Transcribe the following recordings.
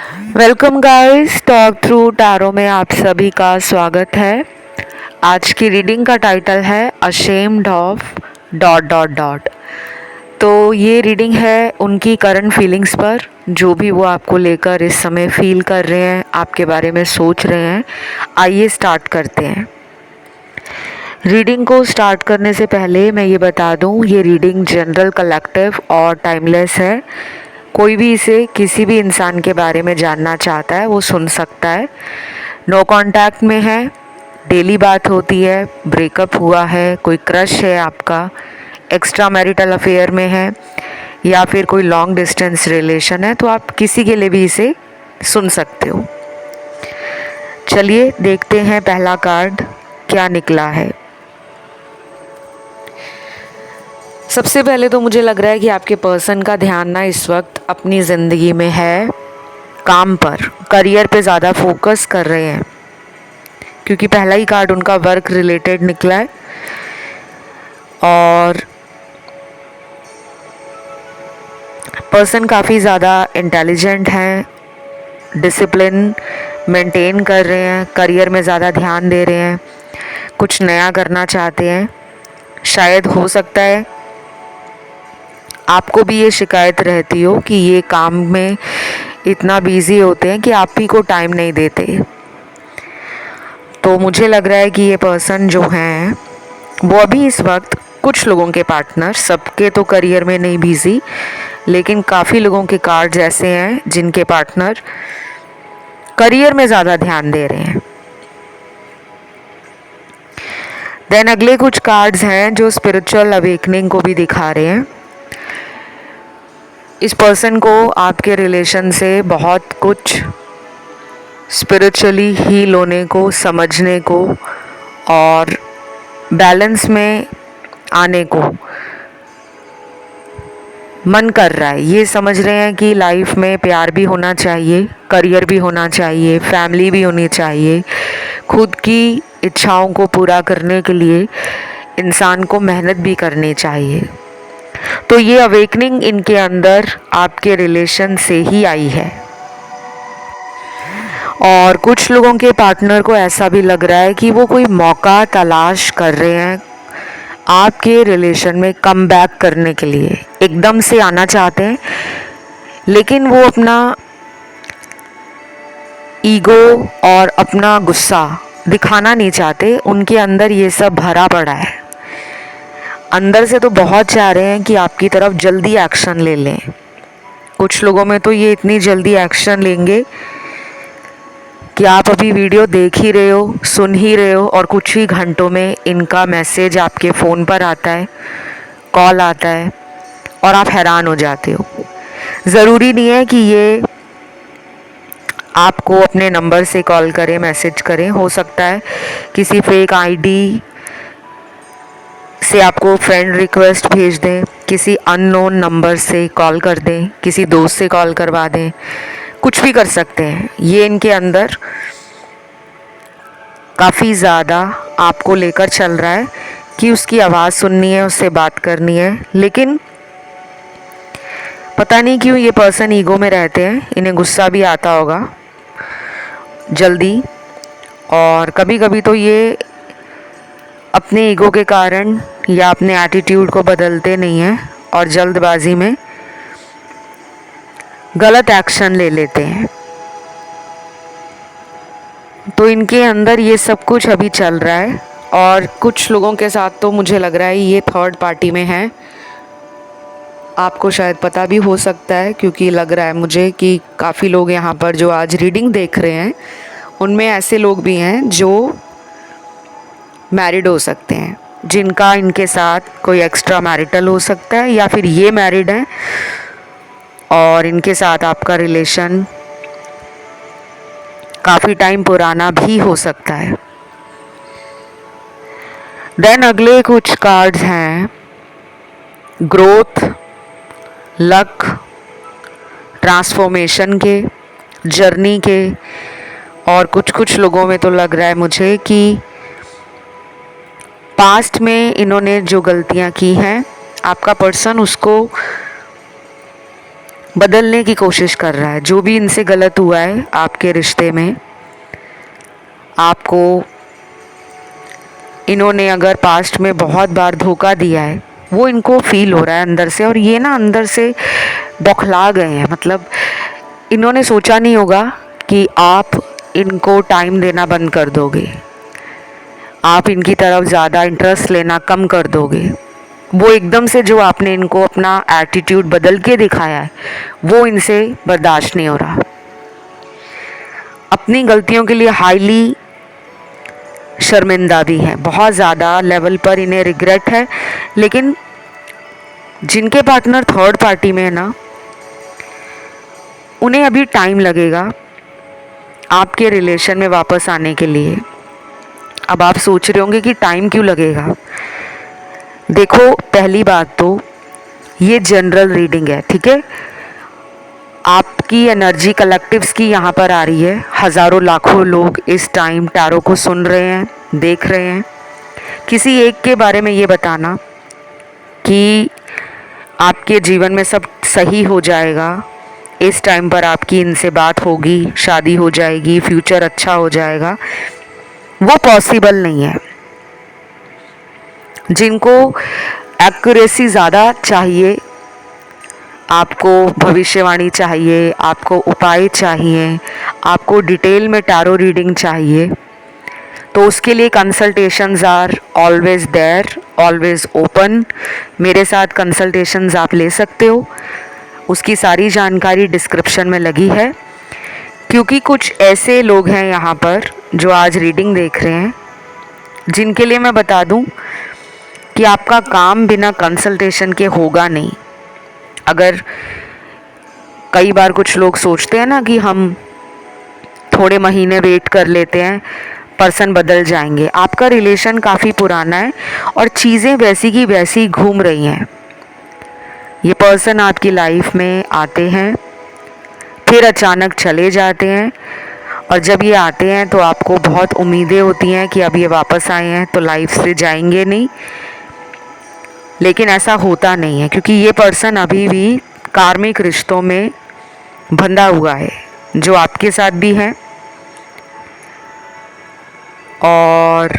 Welcome guys, talk through tarot में आप सभी का स्वागत है। आज की रीडिंग का टाइटल है ashamed of dot dot dot. तो ये रीडिंग है उनकी करंट फीलिंग्स पर, जो भी वो आपको लेकर इस समय फील कर रहे हैं, आपके बारे में सोच रहे हैं। आइए स्टार्ट करते हैं। रीडिंग को स्टार्ट करने से पहले मैं ये बता दूं, ये रीडिंग जनरल, कलेक्टिव और टाइमलेस है। कोई भी इसे किसी भी इंसान के बारे में जानना चाहता है वो सुन सकता है। नो कांटेक्ट में है, डेली बात होती है, ब्रेकअप हुआ है, कोई क्रश है आपका, एक्स्ट्रा मैरिटल अफेयर में है या फिर कोई लॉन्ग डिस्टेंस रिलेशन है, तो आप किसी के लिए भी इसे सुन सकते हो। चलिए देखते हैं पहला कार्ड क्या निकला है। सबसे पहले तो मुझे लग रहा है कि आपके पर्सन का ध्यान ना इस वक्त अपनी ज़िंदगी में है काम पर, करियर पे ज़्यादा फोकस कर रहे हैं, क्योंकि पहला ही कार्ड उनका वर्क रिलेटेड निकला है। और पर्सन काफ़ी ज़्यादा इंटेलिजेंट हैं, डिसिप्लिन मेंटेन कर रहे हैं, करियर में ज़्यादा ध्यान दे रहे हैं, कुछ नया करना चाहते हैं। शायद हो सकता है आपको भी ये शिकायत रहती हो कि ये काम में इतना बिजी होते हैं कि आप ही को टाइम नहीं देते। तो मुझे लग रहा है कि ये पर्सन जो हैं वो अभी इस वक्त कुछ लोगों के पार्टनर, सबके तो करियर में नहीं बिजी, लेकिन काफ़ी लोगों के कार्ड्स ऐसे हैं जिनके पार्टनर करियर में ज़्यादा ध्यान दे रहे हैं। देन अगले कुछ कार्ड्स हैं जो स्पिरिचुअल अवेकनिंग को भी दिखा रहे हैं। इस पर्सन को आपके रिलेशन से बहुत कुछ स्पिरिचुअली हील होने को, समझने को और बैलेंस में आने को मन कर रहा है। ये समझ रहे हैं कि लाइफ में प्यार भी होना चाहिए, करियर भी होना चाहिए, फैमिली भी होनी चाहिए। खुद की इच्छाओं को पूरा करने के लिए इंसान को मेहनत भी करनी चाहिए। तो ये अवेकनिंग इनके अंदर आपके रिलेशन से ही आई है। और कुछ लोगों के पार्टनर को ऐसा भी लग रहा है कि वो कोई मौका तलाश कर रहे हैं आपके रिलेशन में कम बैक करने के लिए। एकदम से आना चाहते हैं, लेकिन वो अपना ईगो और अपना गुस्सा दिखाना नहीं चाहते। उनके अंदर ये सब भरा पड़ा है। अंदर से तो बहुत चाह रहे हैं कि आपकी तरफ जल्दी एक्शन ले लें। कुछ लोगों में तो ये इतनी जल्दी एक्शन लेंगे कि आप अभी वीडियो देख ही रहे हो, सुन ही रहे हो, और कुछ ही घंटों में इनका मैसेज आपके फ़ोन पर आता है, कॉल आता है, और आप हैरान हो जाते हो। ज़रूरी नहीं है कि ये आपको अपने नंबर से कॉल करें, मैसेज करें। हो सकता है किसी फेक आईडी से आपको फ्रेंड रिक्वेस्ट भेज दें, किसी अननोन नंबर से कॉल कर दें, किसी दोस्त से कॉल करवा दें, कुछ भी कर सकते हैं। ये इनके अंदर काफ़ी ज़्यादा आपको लेकर चल रहा है कि उसकी आवाज़ सुननी है, उससे बात करनी है। लेकिन पता नहीं क्यों ये पर्सन ईगो में रहते हैं, इन्हें गुस्सा भी आता होगा जल्दी, और कभी कभी तो ये अपने ईगो के कारण या अपने एटीट्यूड को बदलते नहीं हैं और जल्दबाजी में गलत एक्शन ले लेते हैं। तो इनके अंदर ये सब कुछ अभी चल रहा है। और कुछ लोगों के साथ तो मुझे लग रहा है ये थर्ड पार्टी में है। आपको शायद पता भी हो सकता है, क्योंकि लग रहा है मुझे कि काफ़ी लोग यहाँ पर जो आज रीडिंग देख रहे हैं उनमें ऐसे लोग भी हैं जो मैरिड हो सकते हैं, जिनका इनके साथ कोई एक्स्ट्रा मैरिटल हो सकता है, या फिर ये मैरिड हैं और इनके साथ आपका रिलेशन काफ़ी टाइम पुराना भी हो सकता है। देन अगले कुछ कार्ड्स हैं ग्रोथ, लक, ट्रांसफॉर्मेशन के, जर्नी के। और कुछ लोगों में तो लग रहा है मुझे कि पास्ट में इन्होंने जो गलतियां की हैं, आपका पर्सन उसको बदलने की कोशिश कर रहा है। जो भी इनसे गलत हुआ है आपके रिश्ते में, आपको इन्होंने अगर पास्ट में बहुत बार धोखा दिया है, वो इनको फील हो रहा है अंदर से, और ये ना अंदर से बौखला गए हैं। मतलब इन्होंने सोचा नहीं होगा कि आप इनको टाइम देना बंद कर दोगे, आप इनकी तरफ ज़्यादा इंटरेस्ट लेना कम कर दोगे। वो एकदम से जो आपने इनको अपना एटीट्यूड बदल के दिखाया है, वो इनसे बर्दाश्त नहीं हो रहा। अपनी गलतियों के लिए हाईली शर्मिंदा भी हैं, बहुत ज़्यादा लेवल पर इन्हें रिग्रेट है। लेकिन जिनके पार्टनर थर्ड पार्टी में है ना, उन्हें अभी टाइम लगेगा आपके रिलेशन में वापस आने के लिए। अब आप सोच रहे होंगे कि टाइम क्यों लगेगा। देखो, पहली बात तो ये जनरल रीडिंग है, ठीक है। आपकी एनर्जी कलेक्टिव्स की यहाँ पर आ रही है। हज़ारों लाखों लोग इस टाइम टैरो को सुन रहे हैं, देख रहे हैं। किसी एक के बारे में ये बताना कि आपके जीवन में सब सही हो जाएगा, इस टाइम पर आपकी इनसे बात होगी, शादी हो जाएगी, फ्यूचर अच्छा हो जाएगा, वो पॉसिबल नहीं है। जिनको एक्यूरेसी ज़्यादा चाहिए, आपको भविष्यवाणी चाहिए, आपको उपाय चाहिए, आपको डिटेल में टैरो रीडिंग चाहिए, तो उसके लिए consultations are always there, always open. मेरे साथ कंसल्टेशंस आप ले सकते हो, उसकी सारी जानकारी डिस्क्रिप्शन में लगी है। क्योंकि कुछ ऐसे लोग हैं यहाँ पर जो आज रीडिंग देख रहे हैं, जिनके लिए मैं बता दूँ कि आपका काम बिना कंसल्टेशन के होगा नहीं। अगर कई बार कुछ लोग सोचते हैं ना कि हम थोड़े महीने वेट कर लेते हैं, पर्सन बदल जाएंगे। आपका रिलेशन काफ़ी पुराना है और चीज़ें वैसी की वैसी घूम रही हैं। ये पर्सन आपकी लाइफ में आते हैं, फिर अचानक चले जाते हैं, और जब ये आते हैं तो आपको बहुत उम्मीदें होती हैं कि अब ये वापस आए हैं तो लाइफ से जाएंगे नहीं। लेकिन ऐसा होता नहीं है, क्योंकि ये पर्सन अभी भी कार्मिक रिश्तों में बंधा हुआ है, जो आपके साथ भी है और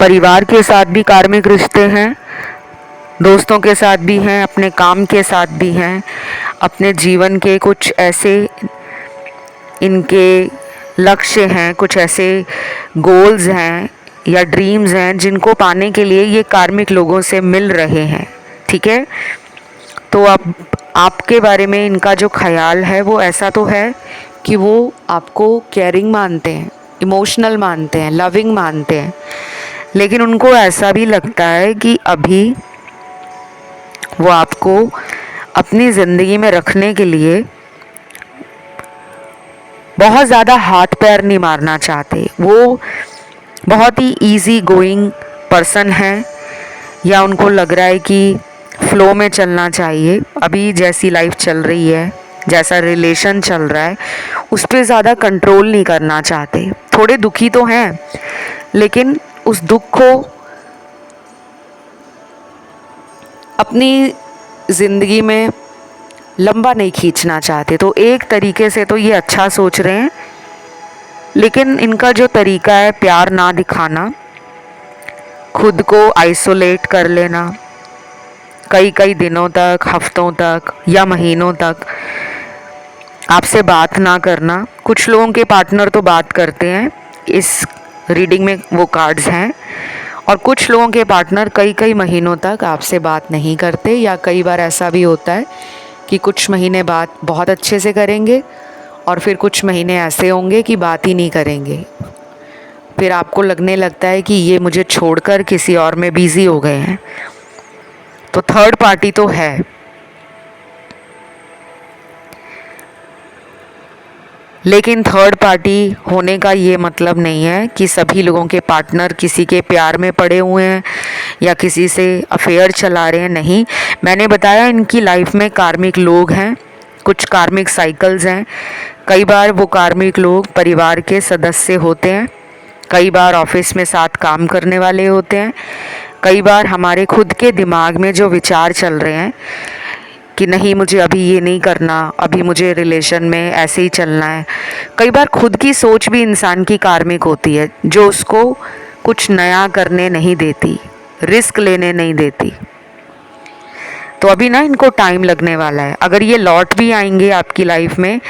परिवार के साथ भी कार्मिक रिश्ते हैं, दोस्तों के साथ भी हैं, अपने काम के साथ भी हैं। अपने जीवन के कुछ ऐसे इनके लक्ष्य हैं, कुछ ऐसे गोल्स हैं या ड्रीम्स हैं जिनको पाने के लिए ये कार्मिक लोगों से मिल रहे हैं, ठीक है। तो अब आपके बारे में इनका जो ख्याल है वो ऐसा तो है कि वो आपको केयरिंग मानते हैं, इमोशनल मानते हैं, लविंग मानते हैं। लेकिन उनको ऐसा भी लगता है कि अभी वो आपको अपनी ज़िंदगी में रखने के लिए बहुत ज़्यादा हाथ पैर नहीं मारना चाहते। वो बहुत ही इजी गोइंग पर्सन है, या उनको लग रहा है कि फ़्लो में चलना चाहिए। अभी जैसी लाइफ चल रही है, जैसा रिलेशन चल रहा है, उस पर ज़्यादा कंट्रोल नहीं करना चाहते। थोड़े दुखी तो हैं, लेकिन उस दुख को अपनी ज़िंदगी में लंबा नहीं खींचना चाहते। तो एक तरीके से तो ये अच्छा सोच रहे हैं, लेकिन इनका जो तरीका है प्यार ना दिखाना, खुद को आइसोलेट कर लेना, कई कई दिनों तक, हफ्तों तक या महीनों तक आपसे बात ना करना। कुछ लोगों के पार्टनर तो बात करते हैं, इस रीडिंग में वो कार्ड्स हैं, और कुछ लोगों के पार्टनर कई कई महीनों तक आपसे बात नहीं करते, या कई बार ऐसा भी होता है कि कुछ महीने बात बहुत अच्छे से करेंगे और फिर कुछ महीने ऐसे होंगे कि बात ही नहीं करेंगे। फिर आपको लगने लगता है कि ये मुझे छोड़कर किसी और में बिज़ी हो गए हैं। तो थर्ड पार्टी तो है, लेकिन थर्ड पार्टी होने का ये मतलब नहीं है कि सभी लोगों के पार्टनर किसी के प्यार में पड़े हुए हैं या किसी से अफेयर चला रहे हैं। नहीं, मैंने बताया इनकी लाइफ में कार्मिक लोग हैं, कुछ कार्मिक साइकिल्स हैं। कई बार वो कार्मिक लोग परिवार के सदस्य होते हैं, कई बार ऑफिस में साथ काम करने वाले होते हैं, कई बार हमारे खुद के दिमाग में जो विचार चल रहे हैं कि नहीं मुझे अभी ये नहीं करना, अभी मुझे रिलेशन में ऐसे ही चलना है। कई बार खुद की सोच भी इंसान की कार्मिक होती है जो उसको कुछ नया करने नहीं देती, रिस्क लेने नहीं देती। तो अभी ना इनको टाइम लगने वाला है। अगर ये लौट भी आएंगे आपकी लाइफ में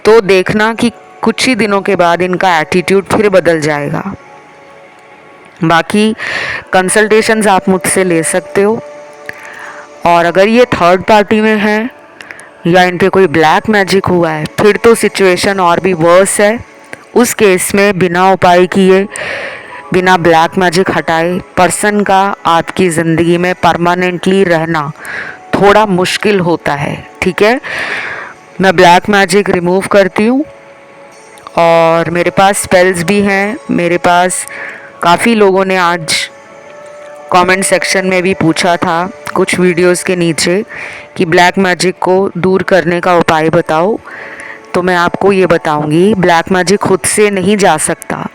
तो देखना कि कुछ ही दिनों के बाद इनका एटीट्यूड फिर बदल जाएगा। बाकी कंसल्टेशंस आप मुझसे ले सकते हो। और अगर ये थर्ड पार्टी में हैं या इन पे कोई ब्लैक मैजिक हुआ है फिर तो सिचुएशन और भी वर्स है। उस केस में बिना उपाय किए, बिना ब्लैक मैजिक हटाए पर्सन का आपकी ज़िंदगी में परमानेंटली रहना थोड़ा मुश्किल होता है। ठीक है, मैं ब्लैक मैजिक रिमूव करती हूँ और मेरे पास स्पेल्स भी हैं। मेरे पास काफ़ी लोगों ने आज कमेंट सेक्शन में भी पूछा था कुछ वीडियोस के नीचे कि ब्लैक मैजिक को दूर करने का उपाय बताओ। तो मैं आपको ये बताऊंगी, ब्लैक मैजिक खुद से नहीं जा सकता।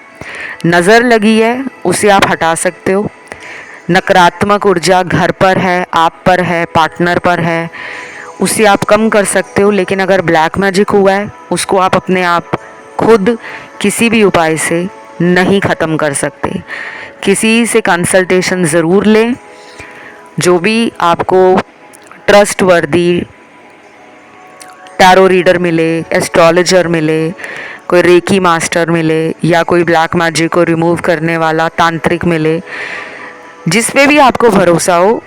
नज़र लगी है उसे आप हटा सकते हो। नकारात्मक ऊर्जा घर पर है, आप पर है, पार्टनर पर है, उसे आप कम कर सकते हो। लेकिन अगर ब्लैक मैजिक हुआ है उसको आप अपने आप खुद किसी भी उपाय से नहीं ख़त्म कर सकते। किसी से कंसल्टेशन ज़रूर लें। जो भी आपको ट्रस्टवर्दी टैरो रीडर मिले, एस्ट्रोलॉजर मिले, कोई रेकी मास्टर मिले या कोई ब्लैक मैजिक को रिमूव करने वाला तांत्रिक मिले, जिस पे भी आपको भरोसा हो,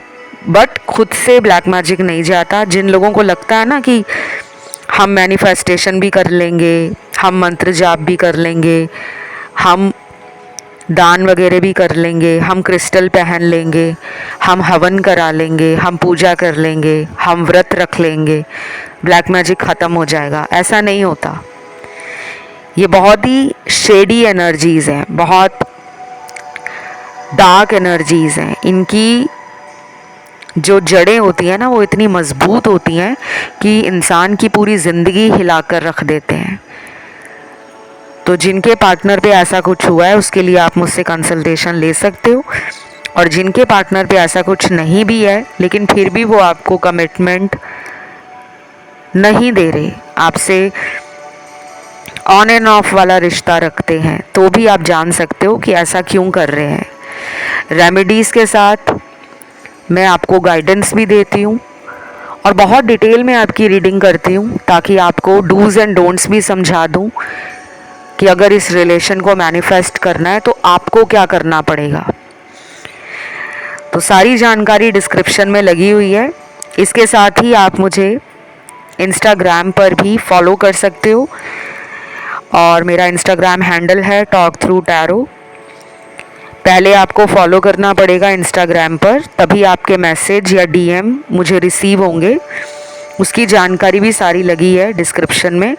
बट खुद से ब्लैक मैजिक नहीं जाता। जिन लोगों को लगता है ना कि हम मैनिफेस्टेशन भी कर लेंगे, हम मंत्र जाप भी कर लेंगे, हम दान वगैरह भी कर लेंगे, हम क्रिस्टल पहन लेंगे, हम हवन करा लेंगे, हम पूजा कर लेंगे, हम व्रत रख लेंगे, ब्लैक मैजिक ख़त्म हो जाएगा, ऐसा नहीं होता। ये बहुत ही शेडी एनर्जीज़ हैं, बहुत डार्क एनर्जीज़ हैं। इनकी जो जड़ें होती हैं ना वो इतनी मज़बूत होती हैं कि इंसान की पूरी ज़िंदगी हिलाकर रख देते हैं। तो जिनके पार्टनर पे ऐसा कुछ हुआ है उसके लिए आप मुझसे कंसल्टेशन ले सकते हो। और जिनके पार्टनर पे ऐसा कुछ नहीं भी है लेकिन फिर भी वो आपको कमिटमेंट नहीं दे रहे, आपसे ऑन एंड ऑफ वाला रिश्ता रखते हैं, तो भी आप जान सकते हो कि ऐसा क्यों कर रहे हैं। रेमेडीज़ के साथ मैं आपको गाइडेंस भी देती हूँ और बहुत डिटेल में आपकी रीडिंग करती हूँ ताकि आपको डूज़ एंड डोंट्स भी समझा दूँ कि अगर इस रिलेशन को मैनिफेस्ट करना है तो आपको क्या करना पड़ेगा। तो सारी जानकारी डिस्क्रिप्शन में लगी हुई है। इसके साथ ही आप मुझे इंस्टाग्राम पर भी फॉलो कर सकते हो और मेरा इंस्टाग्राम हैंडल है टॉक थ्रू टैरो। पहले आपको फॉलो करना पड़ेगा इंस्टाग्राम पर, तभी आपके मैसेज या डीएम मुझे रिसीव होंगे। उसकी जानकारी भी सारी लगी है डिस्क्रिप्शन में।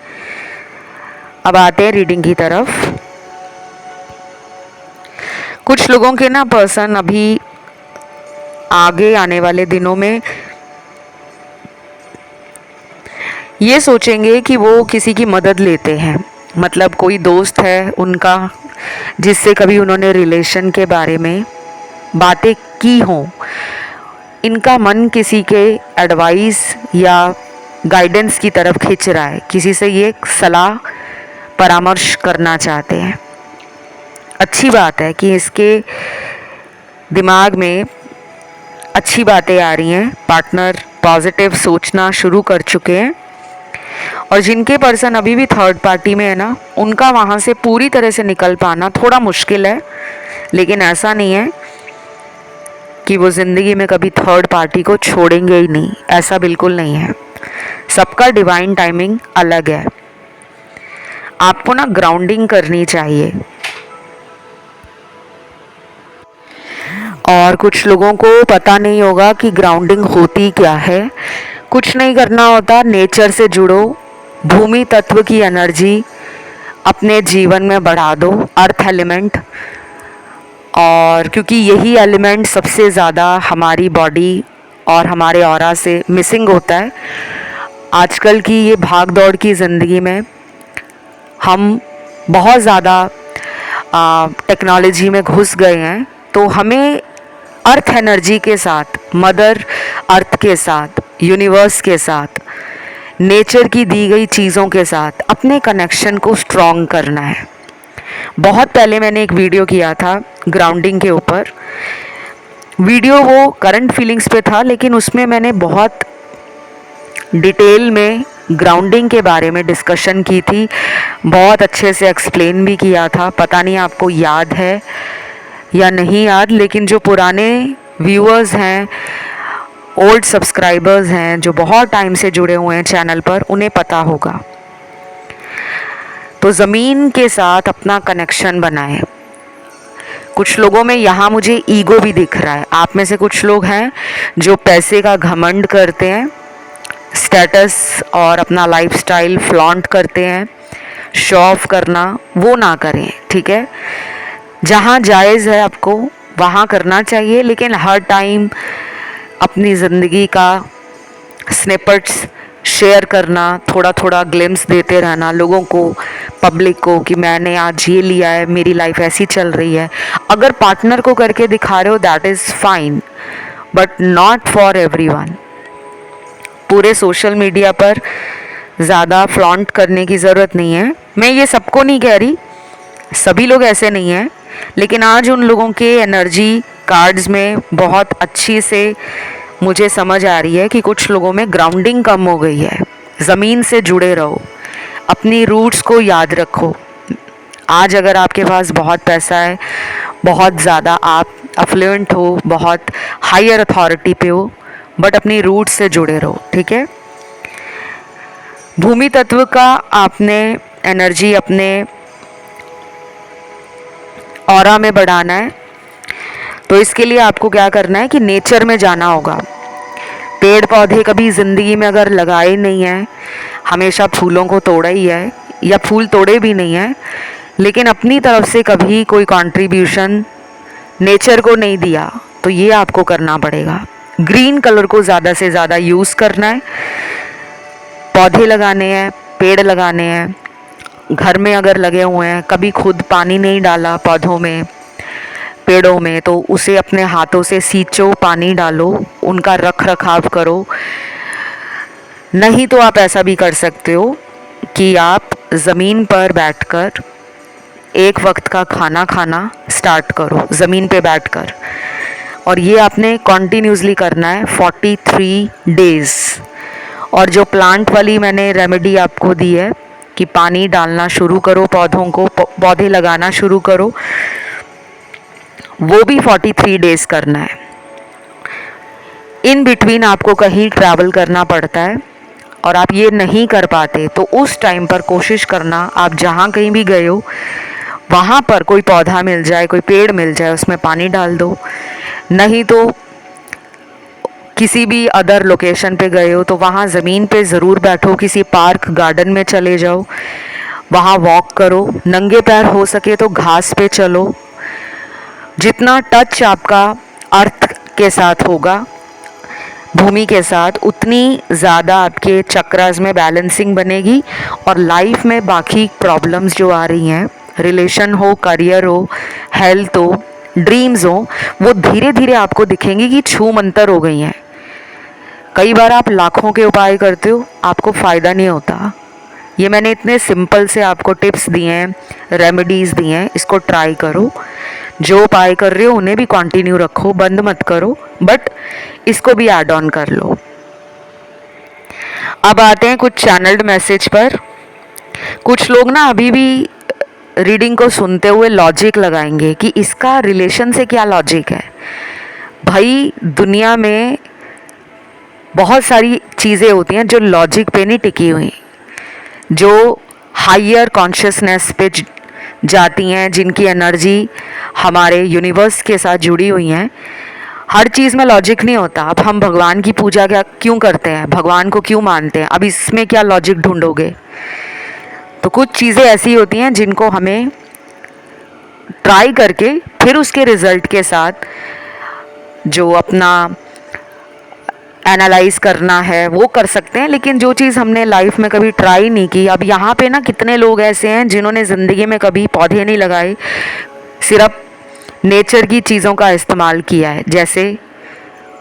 अब आते हैं रीडिंग की तरफ। कुछ लोगों के ना पर्सन अभी आगे आने वाले दिनों में ये सोचेंगे कि वो किसी की मदद लेते हैं। मतलब कोई दोस्त है उनका जिससे कभी उन्होंने रिलेशन के बारे में बातें की हों, इनका मन किसी के एडवाइस या गाइडेंस की तरफ खिंच रहा है, किसी से ये सलाह परामर्श करना चाहते हैं। अच्छी बात है कि इसके दिमाग में अच्छी बातें आ रही हैं, पार्टनर पॉजिटिव सोचना शुरू कर चुके हैं। और जिनके पर्सन अभी भी थर्ड पार्टी में है ना, उनका वहाँ से पूरी तरह से निकल पाना थोड़ा मुश्किल है। लेकिन ऐसा नहीं है कि वो ज़िंदगी में कभी थर्ड पार्टी को छोड़ेंगे ही नहीं, ऐसा बिल्कुल नहीं है। सबका डिवाइन टाइमिंग अलग है। आपको ना ग्राउंडिंग करनी चाहिए। और कुछ लोगों को पता नहीं होगा कि ग्राउंडिंग होती क्या है। कुछ नहीं करना होता, नेचर से जुड़ो, भूमि तत्व की एनर्जी अपने जीवन में बढ़ा दो, अर्थ एलिमेंट। और क्योंकि यही एलिमेंट सबसे ज़्यादा हमारी बॉडी और हमारे ऑरा से मिसिंग होता है। आजकल की ये भाग दौड़ की ज़िंदगी में हम बहुत ज़्यादा टेक्नोलॉजी में घुस गए हैं, तो हमें अर्थ एनर्जी के साथ, मदर अर्थ के साथ यूनिवर्स के साथ, नेचर की दी गई चीज़ों के साथ अपने कनेक्शन को स्ट्रॉन्ग करना है। बहुत पहले मैंने एक वीडियो किया था ग्राउंडिंग के ऊपर। वीडियो वो करंट फीलिंग्स पे था, लेकिन उसमें मैंने बहुत डिटेल में ग्राउंडिंग के बारे में डिस्कशन की थी, बहुत अच्छे से एक्सप्लेन भी किया था। पता नहीं आपको याद है या नहीं याद, लेकिन जो पुराने व्यूअर्स हैं, ओल्ड सब्सक्राइबर्स हैं, जो बहुत टाइम से जुड़े हुए हैं चैनल पर, उन्हें पता होगा। तो ज़मीन के साथ अपना कनेक्शन बनाएं। कुछ लोगों में यहाँ मुझे ईगो भी दिख रहा है। आप में से कुछ लोग हैं जो पैसे का घमंड करते हैं, स्टेटस और अपना लाइफस्टाइल फ्लॉन्ट करते हैं, शो ऑफ करना, वो ना करें, ठीक है। जहाँ जायज़ है आपको वहाँ करना चाहिए, लेकिन हर टाइम अपनी ज़िंदगी का स्निपेट्स शेयर करना, थोड़ा थोड़ा ग्लिम्स देते रहना लोगों को, पब्लिक को, कि मैंने आज ये लिया है, मेरी लाइफ ऐसी चल रही है। अगर पार्टनर को करके दिखा रहे हो that is fine, but not for everyone. पूरे सोशल मीडिया पर ज़्यादा फ्लॉन्ट करने की ज़रूरत नहीं है। मैं ये सबको नहीं कह रही, सभी लोग ऐसे नहीं हैं, लेकिन आज उन लोगों के एनर्जी कार्ड्स में बहुत अच्छी से मुझे समझ आ रही है कि कुछ लोगों में ग्राउंडिंग कम हो गई है। ज़मीन से जुड़े रहो, अपनी रूट्स को याद रखो। आज अगर आपके पास बहुत पैसा है, बहुत ज़्यादा आप अफ्लुएंट हो, बहुत हायर अथॉरिटी पे हो, बट अपनी रूट्स से जुड़े रहो, ठीक है। भूमि तत्व का आपने एनर्जी अपने ऑरा में बढ़ाना है, तो इसके लिए आपको क्या करना है कि नेचर में जाना होगा। पेड़ पौधे कभी ज़िंदगी में अगर लगाए नहीं हैं, हमेशा फूलों को तोड़ा ही है, या फूल तोड़े भी नहीं है, लेकिन अपनी तरफ से कभी कोई कंट्रीब्यूशन नेचर को नहीं दिया, तो ये आपको करना पड़ेगा। ग्रीन कलर को ज़्यादा से ज़्यादा यूज़ करना है, पौधे लगाने हैं, पेड़ लगाने हैं। घर में अगर लगे हुए हैं, कभी खुद पानी नहीं डाला पौधों में, पेड़ों में, तो उसे अपने हाथों से सींचो, पानी डालो, उनका रख रखाव करो। नहीं तो आप ऐसा भी कर सकते हो कि आप ज़मीन पर बैठकर एक वक्त का खाना खाना स्टार्ट करो, ज़मीन पे बैठकर, और ये आपने कॉन्टीन्यूसली करना है 43 डेज़। और जो प्लांट वाली मैंने रेमेडी आपको दी है कि पानी डालना शुरू करो पौधों को, पौधे लगाना शुरू करो, वो भी 43 डेज़ करना है। इन बिटवीन आपको कहीं ट्रैवल करना पड़ता है और आप ये नहीं कर पाते, तो उस टाइम पर कोशिश करना आप जहाँ कहीं भी गए हो वहाँ पर कोई पौधा मिल जाए, कोई पेड़ मिल जाए, उसमें पानी डाल दो। नहीं तो किसी भी अदर लोकेशन पे गए हो तो वहाँ ज़मीन पे ज़रूर बैठो, किसी पार्क गार्डन में चले जाओ, वहाँ वॉक करो, नंगे पैर हो सके तो घास पे चलो। जितना टच आपका अर्थ के साथ होगा, भूमि के साथ, उतनी ज़्यादा आपके चक्रास में बैलेंसिंग बनेगी, और लाइफ में बाकी प्रॉब्लम्स जो आ रही हैं, रिलेशन हो, करियर हो, हेल्थ हो, ड्रीम्स हो, वो धीरे धीरे आपको दिखेंगी कि छू मंतर हो गई हैं। कई बार आप लाखों के उपाय करते हो, आपको फ़ायदा नहीं होता। ये मैंने इतने सिंपल से आपको टिप्स दिए हैं, रेमेडीज़ दिए हैं, इसको ट्राई करो। जो उपाय कर रहे हो उन्हें भी कंटिन्यू रखो, बंद मत करो, बट इसको भी ऐड ऑन कर लो। अब आते हैं कुछ चैनल्ड मैसेज पर। कुछ लोग ना अभी भी रीडिंग को सुनते हुए लॉजिक लगाएंगे कि इसका रिलेशन से क्या लॉजिक है। भाई, दुनिया में बहुत सारी चीज़ें होती हैं जो लॉजिक पे नहीं टिकी हुई, जो हायर कॉन्शियसनेस पे जाती हैं, जिनकी एनर्जी हमारे यूनिवर्स के साथ जुड़ी हुई हैं। हर चीज़ में लॉजिक नहीं होता। अब हम भगवान की पूजा क्यों करते हैं, भगवान को क्यों मानते हैं, अब इसमें क्या लॉजिक ढूंढोगे। तो कुछ चीज़ें ऐसी होती हैं जिनको हमें ट्राई करके फिर उसके रिज़ल्ट के साथ जो अपना एनालाइज करना है वो कर सकते हैं। लेकिन जो चीज़ हमने लाइफ में कभी ट्राई नहीं की, अब यहाँ पे ना कितने लोग ऐसे हैं जिन्होंने ज़िंदगी में कभी पौधे नहीं लगाए, सिर्फ नेचर की चीज़ों का इस्तेमाल किया है। जैसे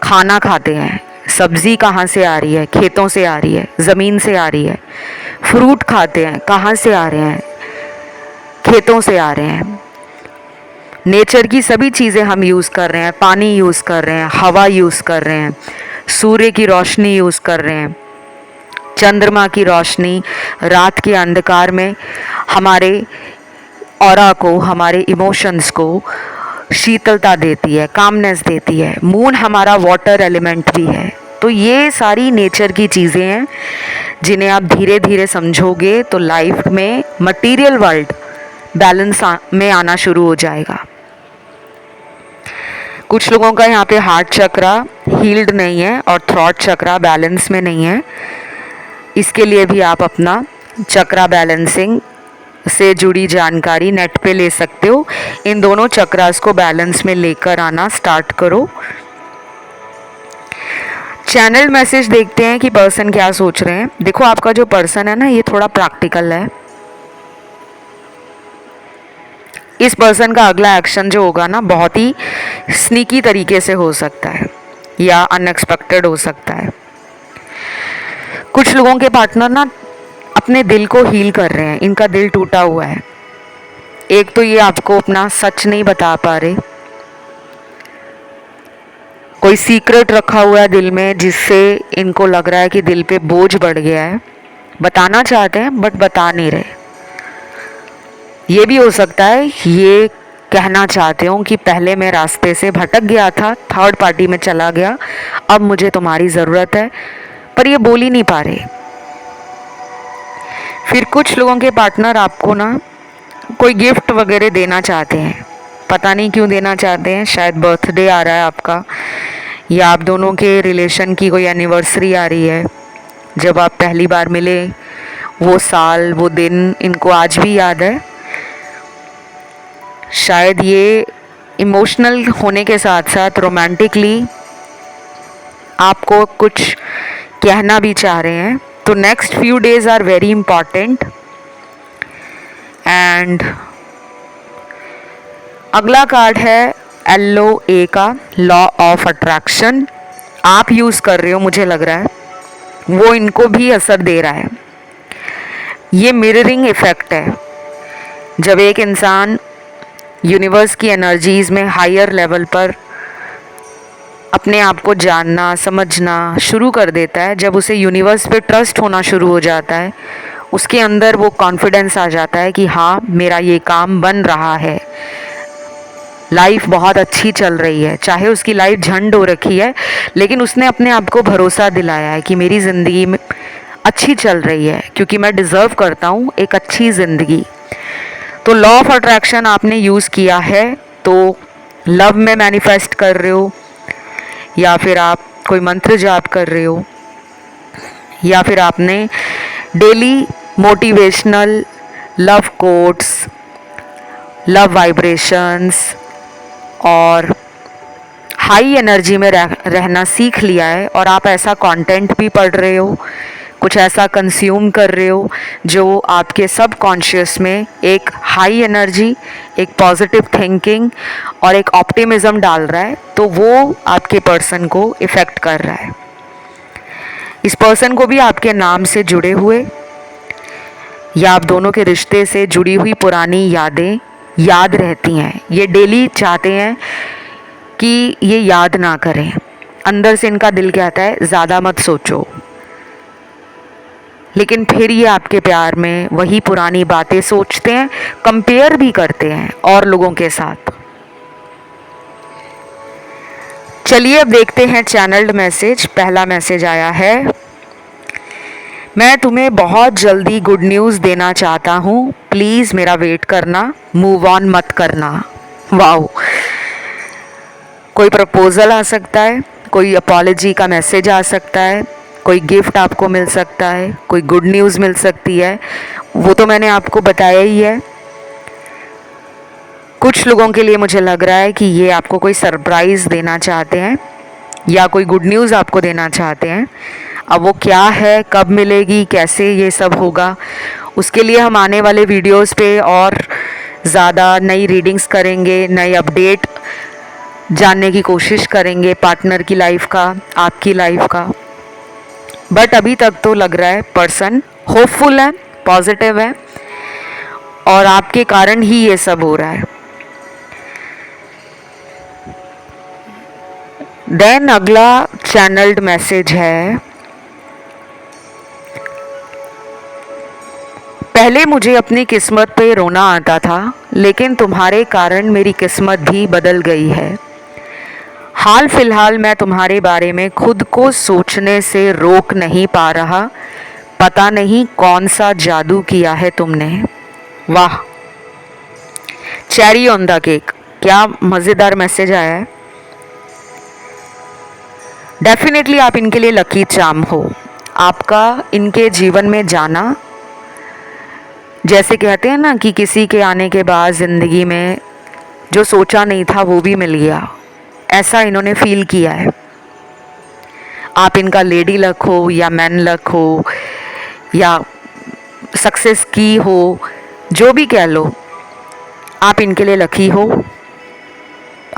खाना खाते हैं, सब्जी कहाँ से आ रही है? खेतों से आ रही है, ज़मीन से आ रही है। फ्रूट खाते हैं, कहाँ से आ रहे हैं? खेतों से आ रहे हैं। नेचर की सभी चीज़ें हम यूज़ कर रहे हैं, पानी यूज़ कर रहे हैं, हवा यूज़ कर रहे हैं, सूर्य की रोशनी यूज़ कर रहे हैं। चंद्रमा की रोशनी रात के अंधकार में हमारे ऑरा को, हमारे इमोशंस को शीतलता देती है, कामनेस देती है। मून हमारा वाटर एलिमेंट भी है। तो ये सारी नेचर की चीज़ें हैं जिन्हें आप धीरे धीरे समझोगे तो लाइफ में मटेरियल वर्ल्ड बैलेंस में आना शुरू हो जाएगा। कुछ लोगों का यहाँ पे हार्ट चक्रा हील्ड नहीं है और थ्रॉट चक्रा बैलेंस में नहीं है। इसके लिए भी आप अपना चक्रा बैलेंसिंग से जुड़ी जानकारी नेट पे ले सकते हो। इन दोनों चक्रास को बैलेंस में लेकर आना स्टार्ट करो। चैनल मैसेज देखते हैं कि पर्सन क्या सोच रहे हैं। देखो, आपका जो पर्सन है ना, ये थोड़ा प्रैक्टिकल है। इस पर्सन का अगला एक्शन जो होगा ना, बहुत ही स्नीकी तरीके से हो सकता है या अनएक्सपेक्टेड हो सकता है। कुछ लोगों के पार्टनर ना अपने दिल को हील कर रहे हैं। इनका दिल टूटा हुआ है। एक तो ये आपको अपना सच नहीं बता पा रहे, कोई सीक्रेट रखा हुआ है दिल में जिससे इनको लग रहा है कि दिल पे बोझ बढ़ गया है। बताना चाहते हैं बट बता नहीं रहे। ये भी हो सकता है ये कहना चाहते हो कि पहले मैं रास्ते से भटक गया था, थर्ड पार्टी में चला गया, अब मुझे तुम्हारी ज़रूरत है, पर ये बोल ही नहीं पा रहे। फिर कुछ लोगों के पार्टनर आपको ना कोई गिफ्ट वगैरह देना चाहते हैं। पता नहीं क्यों देना चाहते हैं। शायद बर्थडे आ रहा है आपका, या आप दोनों के रिलेशन की कोई एनिवर्सरी आ रही है, जब आप पहली बार मिले, वो साल, वो दिन इनको आज भी याद है। शायद ये इमोशनल होने के साथ साथ रोमांटिकली आपको कुछ कहना भी चाह रहे हैं। तो next few days are very important. And अगला कार्ड है LOA का, लॉ ऑफ अट्रैक्शन। आप यूज़ कर रहे हो, मुझे लग रहा है वो इनको भी असर दे रहा है। ये मिररिंग इफ़ेक्ट है। जब एक इंसान यूनिवर्स की एनर्जीज़ में हायर लेवल पर अपने आप को जानना समझना शुरू कर देता है, जब उसे यूनिवर्स पे ट्रस्ट होना शुरू हो जाता है, उसके अंदर वो कॉन्फिडेंस आ जाता है कि हाँ, मेरा ये काम बन रहा है, लाइफ बहुत अच्छी चल रही है। चाहे उसकी लाइफ झंड हो रखी है, लेकिन उसने अपने आप को भरोसा दिलाया है कि मेरी ज़िंदगी में अच्छी चल रही है, क्योंकि मैं डिज़र्व करता हूँ एक अच्छी ज़िंदगी। तो लॉ ऑफ अट्रैक्शन आपने यूज़ किया है, तो लव में मैनिफेस्ट कर रहे हो, या फिर आप कोई मंत्र जाप कर रहे हो, या फिर आपने daily motivational love quotes, love vibrations और हाई एनर्जी में रहना सीख लिया है, और आप ऐसा कंटेंट भी पढ़ रहे हो, कुछ ऐसा कंज्यूम कर रहे हो जो आपके सब कॉन्शियस में एक हाई एनर्जी, एक पॉजिटिव थिंकिंग और एक ऑप्टिमिज्म डाल रहा है, तो वो आपके पर्सन को इफ़ेक्ट कर रहा है। इस पर्सन को भी आपके नाम से जुड़े हुए या आप दोनों के रिश्ते से जुड़ी हुई पुरानी यादें याद रहती हैं। ये डेली चाहते हैं कि ये याद ना करें। अंदर से इनका दिल कहता है ज़्यादा मत सोचो, लेकिन फिर ये आपके प्यार में वही पुरानी बातें सोचते हैं, कंपेयर भी करते हैं और लोगों के साथ। चलिए अब देखते हैं चैनल्ड मैसेज। पहला मैसेज आया है, मैं तुम्हें बहुत जल्दी गुड न्यूज़ देना चाहता हूँ, प्लीज़ मेरा वेट करना, मूव ऑन मत करना। वाओ, कोई प्रपोज़ल आ सकता है, कोई अपॉलजी का मैसेज आ सकता है, कोई गिफ्ट आपको मिल सकता है, कोई गुड न्यूज़ मिल सकती है। वो तो मैंने आपको बताया ही है। कुछ लोगों के लिए मुझे लग रहा है कि ये आपको कोई सरप्राइज़ देना चाहते हैं या कोई गुड न्यूज़ आपको देना चाहते हैं। अब वो क्या है, कब मिलेगी, कैसे ये सब होगा, उसके लिए हम आने वाले वीडियोस पे और ज़्यादा नई रीडिंग्स करेंगे, नई अपडेट जानने की कोशिश करेंगे पार्टनर की लाइफ का, आपकी लाइफ का। बट अभी तक तो लग रहा है पर्सन होपफुल है, पॉजिटिव है और आपके कारण ही ये सब हो रहा है। देन अगला चैनल्ड मैसेज है, पहले मुझे अपनी किस्मत पे रोना आता था, लेकिन तुम्हारे कारण मेरी किस्मत भी बदल गई है। हाल फिलहाल मैं तुम्हारे बारे में खुद को सोचने से रोक नहीं पा रहा। पता नहीं कौन सा जादू किया है तुमने। वाह, चेरी ऑन द केक, क्या मज़ेदार मैसेज आया है। डेफिनेटली आप इनके लिए लकी चार्म हो। आपका इनके जीवन में जाना, जैसे कहते हैं ना कि किसी के आने के बाद ज़िंदगी में जो सोचा नहीं था वो भी मिल गया, ऐसा इन्होंने फील किया है। आप इनका लेडी लक हो या मैन लक हो या सक्सेस की हो, जो भी कह लो, आप इनके लिए लकी हो।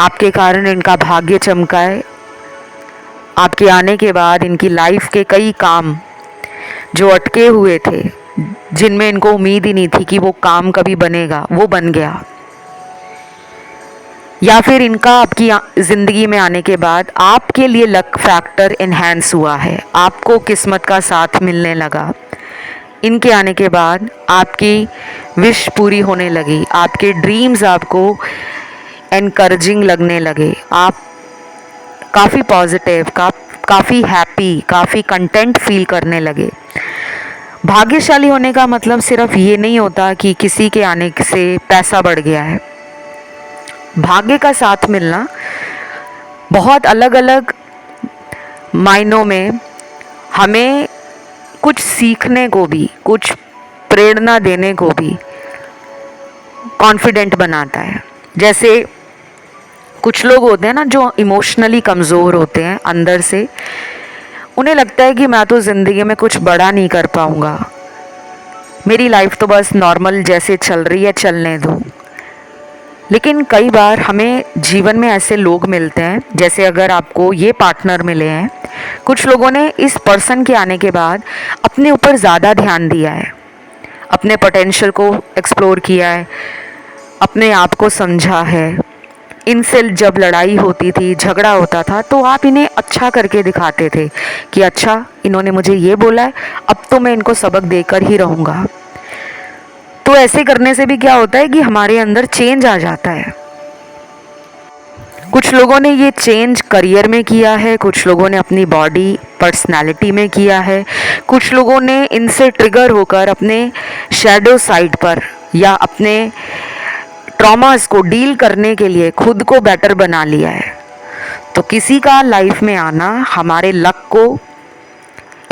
आपके कारण इनका भाग्य चमका है। आपके आने के बाद इनकी लाइफ के कई काम जो अटके हुए थे, जिनमें इनको उम्मीद ही नहीं थी कि वो काम कभी बनेगा, वो बन गया। या फिर इनका आपकी ज़िंदगी में आने के बाद आपके लिए लक फैक्टर इन्हेंस हुआ है, आपको किस्मत का साथ मिलने लगा। इनके आने के बाद आपकी विश पूरी होने लगी, आपके ड्रीम्स आपको एनकरेजिंग लगने लगे। आप काफ़ी पॉजिटिव, काफ़ी हैप्पी, काफ़ी कंटेंट फील करने लगे। भाग्यशाली होने का मतलब सिर्फ ये नहीं होता कि किसी के आने से पैसा बढ़ गया है। भाग्य का साथ मिलना बहुत अलग अलग मायनों में हमें कुछ सीखने को भी, कुछ प्रेरणा देने को भी कॉन्फिडेंट बनाता है। जैसे कुछ लोग होते हैं ना जो इमोशनली कमज़ोर होते हैं अंदर से, उन्हें लगता है कि मैं तो ज़िंदगी में कुछ बड़ा नहीं कर पाऊँगा, मेरी लाइफ तो बस नॉर्मल जैसे चल रही है चलने दो। लेकिन कई बार हमें जीवन में ऐसे लोग मिलते हैं, जैसे अगर आपको ये पार्टनर मिले हैं, कुछ लोगों ने इस पर्सन के आने के बाद अपने ऊपर ज़्यादा ध्यान दिया है, अपने पोटेंशियल को एक्सप्लोर किया है, अपने आप को समझा है। इनसे जब लड़ाई होती थी, झगड़ा होता था, तो आप इन्हें अच्छा करके दिखाते थे कि अच्छा इन्होंने मुझे ये बोला है, अब तो मैं इनको सबक देकर ही रहूँगा। तो ऐसे करने से भी क्या होता है कि हमारे अंदर चेंज आ जाता है। कुछ लोगों ने ये चेंज करियर में किया है, कुछ लोगों ने अपनी बॉडी पर्सनालिटी में किया है, कुछ लोगों ने इनसे ट्रिगर होकर अपने शैडो साइड पर या अपने ट्रॉमास को डील करने के लिए खुद को बेटर बना लिया है। तो किसी का लाइफ में आना हमारे लक को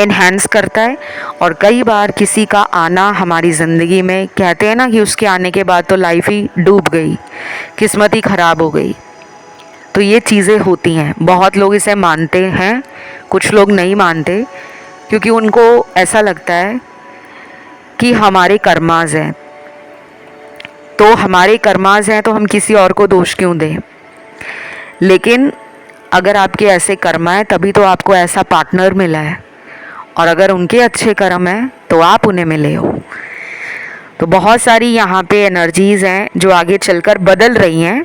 इन्हेंस करता है और कई बार किसी का आना हमारी ज़िंदगी में, कहते हैं ना कि उसके आने के बाद तो लाइफ ही डूब गई, किस्मत ही ख़राब हो गई। तो ये चीज़ें होती हैं। बहुत लोग इसे मानते हैं, कुछ लोग नहीं मानते, क्योंकि उनको ऐसा लगता है कि हमारे कर्माज हैं, तो हमारे कर्माज हैं तो हम किसी और को दोष क्यों दें। लेकिन अगर आपके ऐसे कर्म हैं तभी तो आपको ऐसा पार्टनर मिला है, और अगर उनके अच्छे कर्म हैं तो आप उन्हें मिले हो। तो बहुत सारी यहाँ पे एनर्जीज़ हैं जो आगे चलकर बदल रही हैं,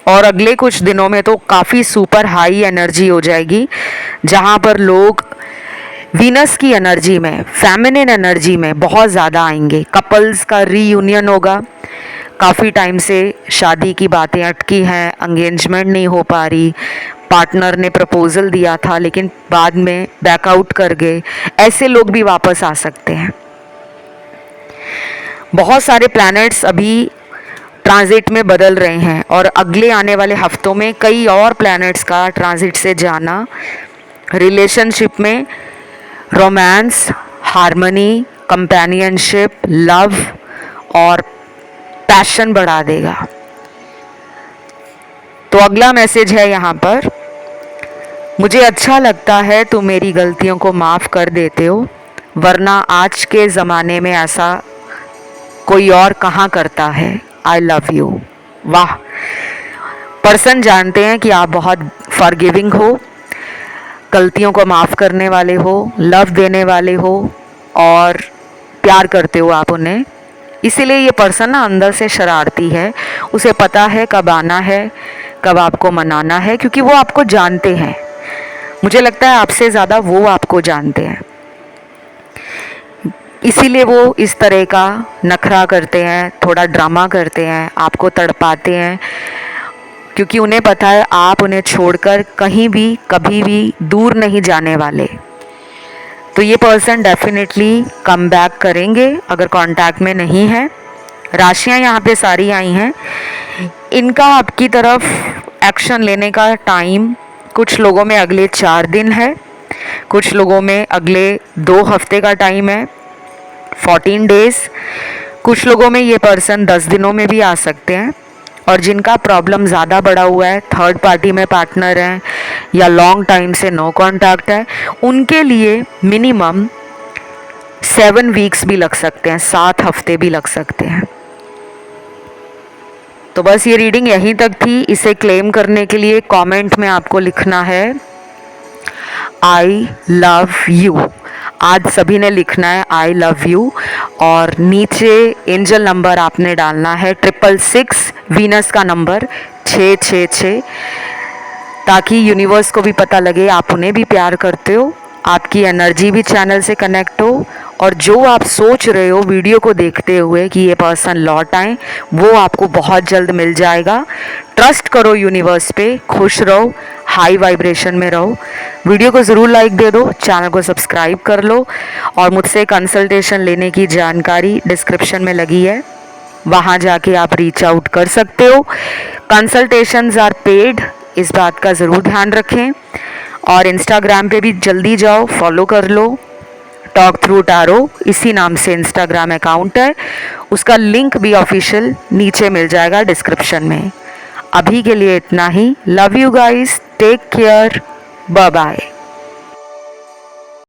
और अगले कुछ दिनों में तो काफ़ी सुपर हाई एनर्जी हो जाएगी, जहाँ पर लोग वीनस की एनर्जी में, फेमिनिन एनर्जी में बहुत ज़्यादा आएंगे। कपल्स का रीयूनियन होगा। काफ़ी टाइम से शादी की बातें अटकी हैं, एंगेजमेंट नहीं हो पा रही, पार्टनर ने प्रपोज़ल दिया था लेकिन बाद में बैकआउट कर गए, ऐसे लोग भी वापस आ सकते हैं। बहुत सारे प्लैनेट्स अभी ट्रांजिट में बदल रहे हैं और अगले आने वाले हफ्तों में कई और प्लैनेट्स का ट्रांजिट से जाना रिलेशनशिप में रोमांस, हार्मनी, कंपेनियनशिप, लव और पैशन बढ़ा देगा। तो अगला मैसेज है यहाँ पर, मुझे अच्छा लगता है तुम मेरी गलतियों को माफ़ कर देते हो, वरना आज के ज़माने में ऐसा कोई और कहाँ करता है। I love you. वाह, पर्सन जानते हैं कि आप बहुत फॉरगिविंग हो, गलतियों को माफ़ करने वाले हो, लव देने वाले हो और प्यार करते हो आप उन्हें। इसीलिए ये पर्सन ना अंदर से शरारती है। उसे पता है कब आना है, कब आपको मनाना है, क्योंकि वो आपको जानते हैं। मुझे लगता है आपसे ज़्यादा वो आपको जानते हैं। इसीलिए वो इस तरह का नखरा करते हैं, थोड़ा ड्रामा करते हैं, आपको तड़पाते हैं, क्योंकि उन्हें पता है आप उन्हें छोड़कर कहीं भी कभी भी दूर नहीं जाने वाले। तो ये पर्सन डेफिनेटली कम बैक करेंगे अगर कांटेक्ट में नहीं है। राशियां यहाँ पे सारी आई हैं। इनका आपकी तरफ एक्शन लेने का टाइम कुछ लोगों में अगले 4 दिन है, कुछ लोगों में अगले 2 हफ्ते का टाइम है, 14 डेज़। कुछ लोगों में ये पर्सन 10 दिनों में भी आ सकते हैं। और जिनका प्रॉब्लम ज़्यादा बड़ा हुआ है, थर्ड पार्टी में पार्टनर हैं या लॉन्ग टाइम से नो कांटेक्ट है, उनके लिए मिनिमम 7 वीक्स भी लग सकते हैं, 7 हफ्ते भी लग सकते हैं। तो बस ये रीडिंग यहीं तक थी। इसे क्लेम करने के लिए कमेंट में आपको लिखना है आई लव यू। आज सभी ने लिखना है आई लव यू, और नीचे एंजल नंबर आपने डालना है 666, वीनस का नंबर 666, ताकि यूनिवर्स को भी पता लगे आप उन्हें भी प्यार करते हो, आपकी एनर्जी भी चैनल से कनेक्ट हो, और जो आप सोच रहे हो वीडियो को देखते हुए कि ये पर्सन लौट आए, वो आपको बहुत जल्द मिल जाएगा। ट्रस्ट करो यूनिवर्स पे, खुश रहो, हाई वाइब्रेशन में रहो। वीडियो को ज़रूर लाइक दे दो, चैनल को सब्सक्राइब कर लो, और मुझसे कंसल्टेशन लेने की जानकारी डिस्क्रिप्शन में लगी है, वहाँ जाके आप रीच आउट कर सकते हो। कंसल्टेशंस आर पेड, इस बात का ज़रूर ध्यान रखें। और इंस्टाग्राम पे भी जल्दी जाओ, फॉलो कर लो, टॉक थ्रू टैरो इसी नाम से इंस्टाग्राम अकाउंट है। उसका लिंक भी ऑफिशियल नीचे मिल जाएगा डिस्क्रिप्शन में। अभी के लिए इतना ही। Love you guys, take care, bye bye.